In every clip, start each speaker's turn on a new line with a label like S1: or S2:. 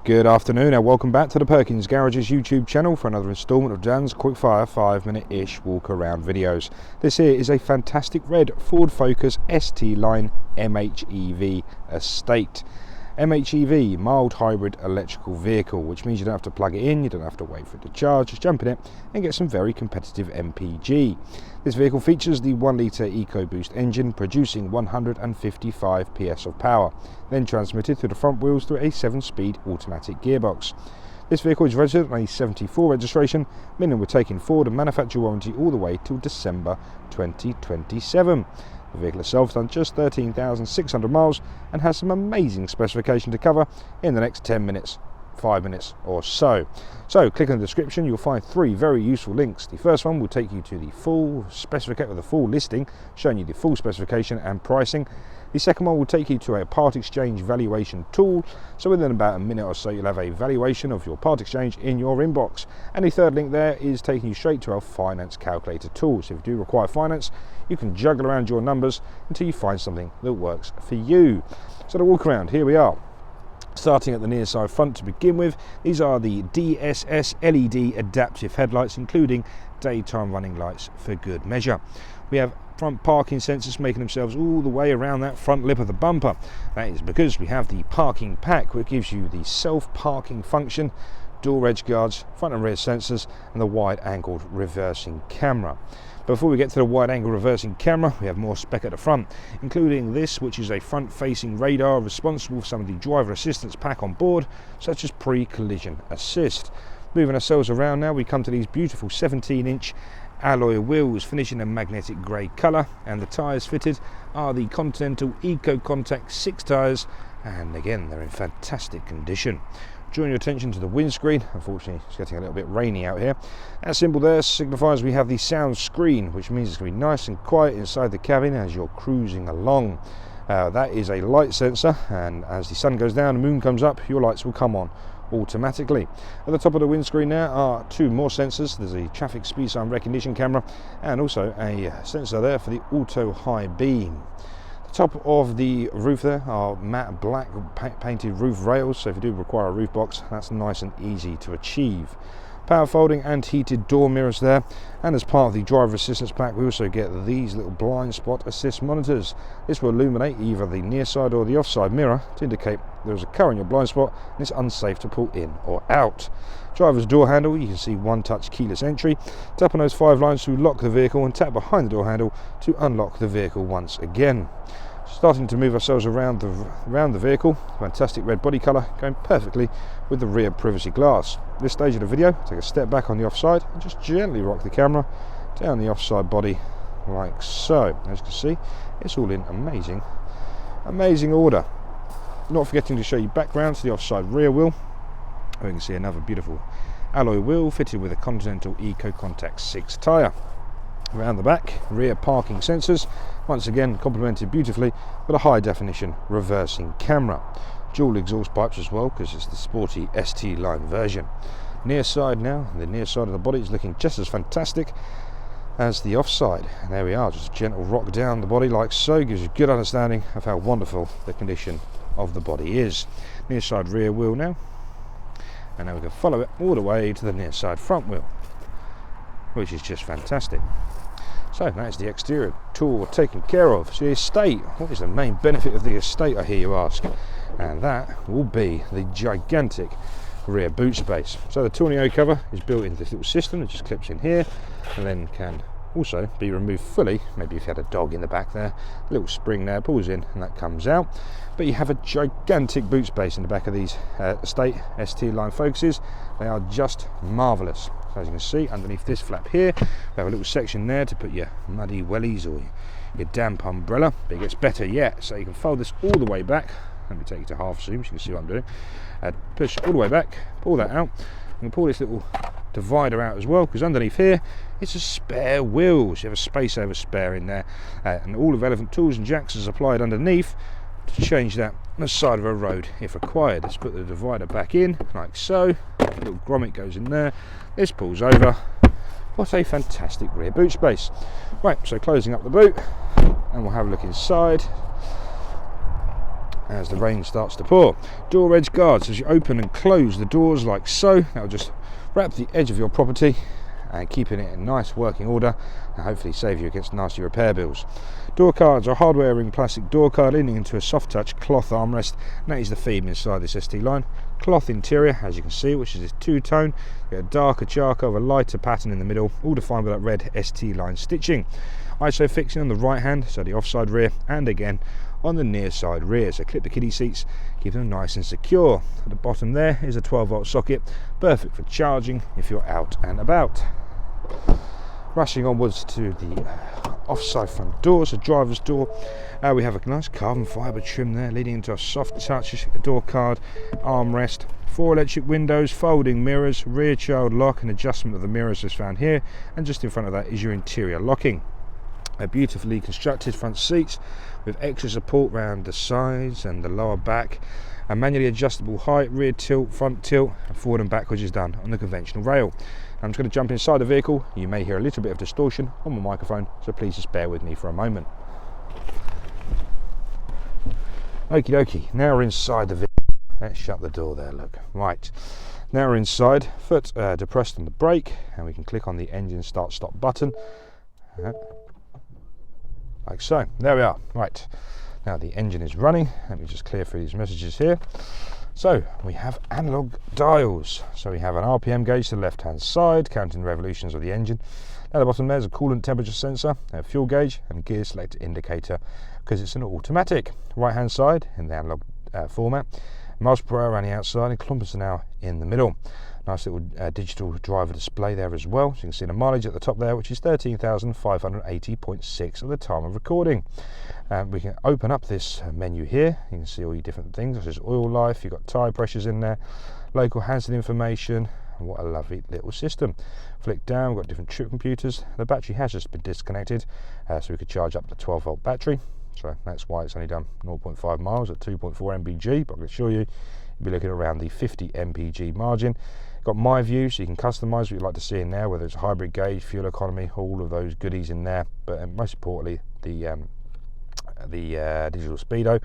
S1: Good afternoon and welcome back to the Perkins Garages YouTube channel for another instalment of Dan's quickfire 5-minute-ish walk around videos. This here is a fantastic red Ford Focus ST line MHEV estate. MHEV, mild hybrid electrical vehicle, which means you don't have to plug it in, you don't have to wait for it to charge, just jump in it and get some very competitive MPG. This vehicle features the 1-litre EcoBoost engine producing 155 PS of power, then transmitted through the front wheels through a 7-speed automatic gearbox. This vehicle is registered on a 74 registration, meaning we're taking Ford and manufacturer warranty all the way till December 2027. The vehicle itself has done just 13,600 miles and has some amazing specification to cover in the next 10 minutes, 5 minutes or so. So click on the description, you'll find 3 very useful links. The first one will take you to the full specification, or the full listing, showing you the full specification and pricing. The second one will take you to a part exchange valuation tool, so within about a minute or so you'll have a valuation of your part exchange in your inbox. And the third link there is taking you straight to our finance calculator tool. So if you do require finance, you can juggle around your numbers until you find something that works for you. So to walk around, here we are. Starting at the near side front to begin with, these are the DSS LED Adaptive Headlights, including daytime running lights for good measure. We have front parking sensors making themselves all the way around that front lip of the bumper. That is because we have the parking pack, which gives you the self-parking function, door edge guards, front and rear sensors, and the wide-angled reversing camera. Before we get to the wide-angle reversing camera, we have more spec at the front, including this, which is a front-facing radar responsible for some of the driver assistance pack on board, such as pre-collision assist. Moving ourselves around now, we come to these beautiful 17-inch alloy wheels, finishing a magnetic grey colour, and the tyres fitted are the Continental Eco Contact 6 tyres, and again they're in fantastic condition. Drawing your attention to the windscreen, unfortunately it's getting a little bit rainy out here. That symbol there signifies we have the sound screen, which means it's going to be nice and quiet inside the cabin as you're cruising along. That is a light sensor, and as the sun goes down and the moon comes up, your lights will come on automatically. At the top of the windscreen now are 2 more sensors. There's a traffic speed sign recognition camera and also a sensor there for the auto high beam. The top of the roof there are matte black painted roof rails, so if you do require a roof box, that's nice and easy to achieve. Power folding and heated door mirrors there, and as part of the driver assistance pack we also get these little blind spot assist monitors. This will illuminate either the near side or the offside mirror to indicate there's a car in your blind spot and it's unsafe to pull in or out. Driver's door handle, you can see one-touch keyless entry. Tap on those 5 lines to lock the vehicle and tap behind the door handle to unlock the vehicle once again. Starting to move ourselves around the vehicle, fantastic red body colour going perfectly with the rear privacy glass. At this stage of the video, take a step back on the offside and just gently rock the camera down the offside body like so. As you can see, it's all in amazing order. Not forgetting to show you background to the offside rear wheel. We can see another beautiful alloy wheel fitted with a Continental Eco Contact 6 tyre. Around the back, rear parking sensors, once again complemented beautifully with a high definition reversing camera. Dual exhaust pipes as well, because it's the sporty ST line version. Near side now, the near side of the body is looking just as fantastic as the offside. And there we are, just a gentle rock down the body like so, gives you a good understanding of how wonderful the condition of the body is. Near side rear wheel now, and now we can follow it all the way to the near side front wheel, which is just fantastic. So that's the exterior tour taken care of. So the estate, what is the main benefit of the estate, I hear you ask? And that will be the gigantic rear boot space. So the tornado cover is built into this little system that just clips in here and then can also be removed fully. Maybe if you had a dog in the back there, a little spring there pulls in and that comes out. But you have a gigantic boot space in the back of these estate ST line Focuses. They are just marvellous. So as you can see, underneath this flap here, we have a little section there to put your muddy wellies or your damp umbrella. But it gets better yet, so you can fold this all the way back. Let me take you to half zoom so you can see what I'm doing. Push all the way back, pull that out. You can pull this little divider out as well, because underneath here it's a spare wheel. So you have a space over spare in there, and all the relevant tools and jacks are supplied underneath to change that on the side of a road if required. Let's put the divider back in like so. A little grommet goes in there. This pulls over. What a fantastic rear boot space. Right, so closing up the boot, and we'll have a look inside. as the rain starts to pour. Door edge guards, as you open and close the doors like so, that will just wrap the edge of your property and keeping it in nice working order and hopefully save you against nasty repair bills. Door cards are hardware ring plastic door card leaning into a soft touch cloth armrest, and that is the theme inside this ST line. Cloth interior, as you can see, which is this two-tone. You get a darker charcoal with a lighter pattern in the middle, all defined by that red ST line stitching. ISO fixing on the right hand, so the offside rear, and again on the near side rear, so clip the kiddie seats, keep them nice and secure. At the bottom there is a 12-volt socket, perfect for charging if you're out and about. Rushing onwards to the offside front door, so driver's door, we have a nice carbon fibre trim there leading into a soft touch door card armrest, 4 electric windows, folding mirrors, rear child lock and adjustment of the mirrors is found here, and just in front of that is your interior locking. Beautifully constructed front seats with extra support around the sides and the lower back, a manually adjustable height, rear tilt, front tilt, and forward and backwards is done on the conventional rail. I'm just going to jump inside the vehicle. You may hear a little bit of distortion on my microphone, so please just bear with me for a moment. Okie dokie, now we're inside the vehicle. Let's shut the door there, look. Right, now we're inside, foot depressed on the brake, and we can click on the engine start stop button. Like so, there we are. Right, now the engine is running. Let me just clear through these messages here. So we have analog dials. So we have an RPM gauge to the left hand side, counting revolutions of the engine. At the bottom there's a coolant temperature sensor, a fuel gauge and a gear selector indicator because it's an automatic. Right hand side in the analog format, miles per hour around the outside and kilometers an hour in the middle. Nice little digital driver display there as well. So you can see the mileage at the top there, which is 13,580.6 at the time of recording. We can open up this menu here. You can see all your different things, such as oil life, you've got tyre pressures in there, local hazard information, and what a lovely little system. Flick down, we've got different trip computers. The battery has just been disconnected, so we could charge up the 12-volt battery. So that's why it's only done 0.5 miles at 2.4 mpg, but I can assure you, you'll be looking around the 50 mpg margin. Got my view, so you can customise what you'd like to see in there, whether it's a hybrid gauge, fuel economy, all of those goodies in there. But most importantly, the digital speedo,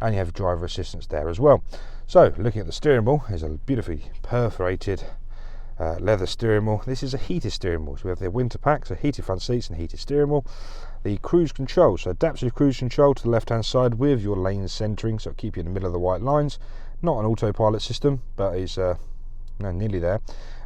S1: and you have driver assistance there as well. So looking at the steering wheel, there's a beautifully perforated leather steering wheel. This is a heated steering wheel, so we have the winter pack, so heated front seats and heated steering wheel. The cruise control, so adaptive cruise control to the left hand side with your lane centering, so it'll keep you in the middle of the white lines. Not an autopilot system, but it's nearly there.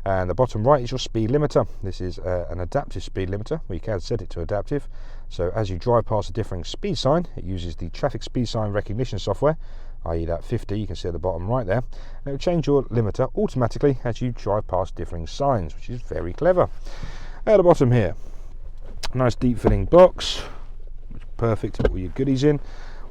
S1: And the bottom right is your speed limiter. This is an adaptive speed limiter. We can set it to adaptive, so as you drive past a differing speed sign, it uses the traffic speed sign recognition software, i.e. that 50 you can see at the bottom right there, and it will change your limiter automatically as you drive past differing signs, which is very clever. At the bottom here, nice deep filling box, which is perfect to put all your goodies in.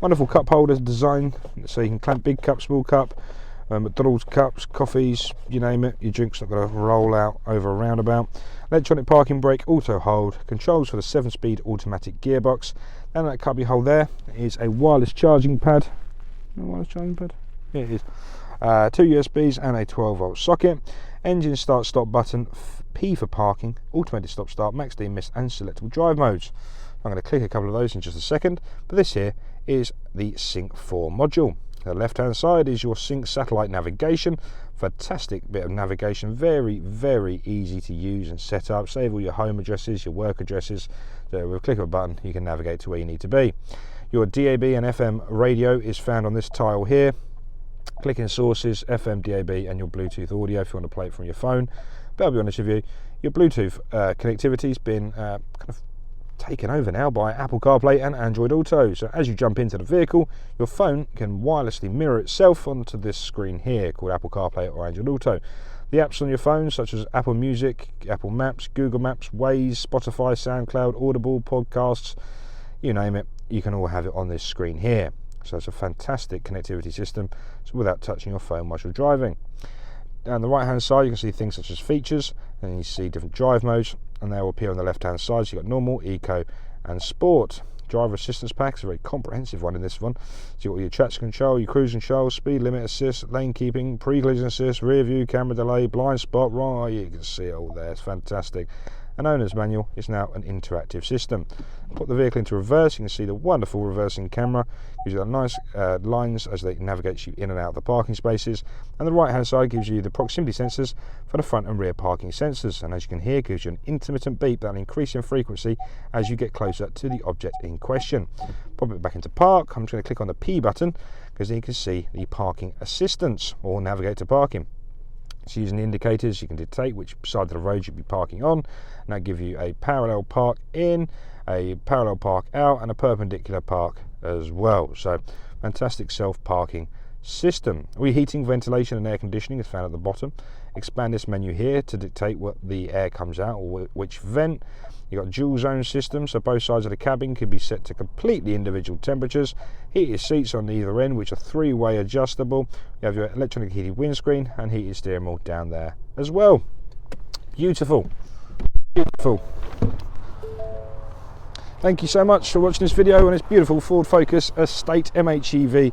S1: Wonderful cup holder design, so you can clamp big cup, small cup, McDonald's cups, coffees, you name it. Your drink's not going to roll out over a roundabout. Electronic parking brake, auto hold, controls for the 7-speed automatic gearbox. And that cubby hole there is a wireless charging pad. No wireless charging pad? Yeah, it is. 2 USBs and a 12-volt socket. Engine start stop button, P for parking, automated stop start, max D mist and selectable drive modes. I'm going to click a couple of those in just a second, but this here is the Sync 4 module. The left hand side is your Sync satellite navigation. Fantastic bit of navigation, very easy to use and set up. Save all your home addresses, your work addresses, so with a click of a button you can navigate to where you need to be. Your DAB and FM radio is found on this tile here. Clicking sources, FM, DAB and your Bluetooth audio if you want to play it from your phone. But I'll be honest with you, your Bluetooth connectivity has been kind of taken over now by Apple CarPlay and Android Auto. So as you jump into the vehicle, your phone can wirelessly mirror itself onto this screen here called Apple CarPlay or Android Auto. The apps on your phone, such as Apple Music, Apple Maps, Google Maps, Waze, Spotify, SoundCloud, Audible, podcasts, you name it, you can all have it on this screen here. So it's a fantastic connectivity system, so without touching your phone while you're driving. Down the right hand side you can see things such as features, and you see different drive modes, and they will appear on the left hand side. So you've got normal, eco and sport. Driver assistance pack is a very comprehensive one in this one. So you've got your traction control, your cruise control, speed limit assist, lane keeping, pre-collision assist, rear view, camera delay, blind spot, right, you can see it all there, it's fantastic. An owner's manual is now an interactive system. Put the vehicle into reverse, you can see the wonderful reversing camera, gives you that nice lines as they navigate you in and out of the parking spaces, and the right hand side gives you the proximity sensors for the front and rear parking sensors, and as you can hear, gives you an intermittent beep that will increase in frequency as you get closer to the object in question. Pop it back into park. I'm just going to click on the P button because then you can see the parking assistance or navigate to parking. So using the indicators you can dictate which side of the road you'll be parking on, and that gives you a parallel park in, a parallel park out, and a perpendicular park as well. So fantastic self-parking system. Reheating, ventilation and air conditioning is found at the bottom. Expand this menu here to dictate what the air comes out or which vent. You've got dual zone system, so both sides of the cabin can be set to completely individual temperatures. Heated seats on either end, which are three-way adjustable. You have your electronic heated windscreen and heated steering wheel down there as well. Beautiful, beautiful. Thank you so much for watching this video on this beautiful Ford Focus Estate MHEV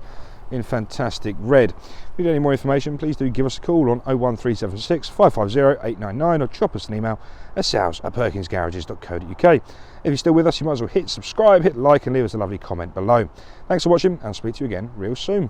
S1: in fantastic red. If you need any more information, please do give us a call on 01376 550 899 or drop us an email at sales@perkinsgarages.co.uk. If you're still with us, you might as well hit subscribe, hit like and leave us a lovely comment below. Thanks for watching and I'll speak to you again real soon.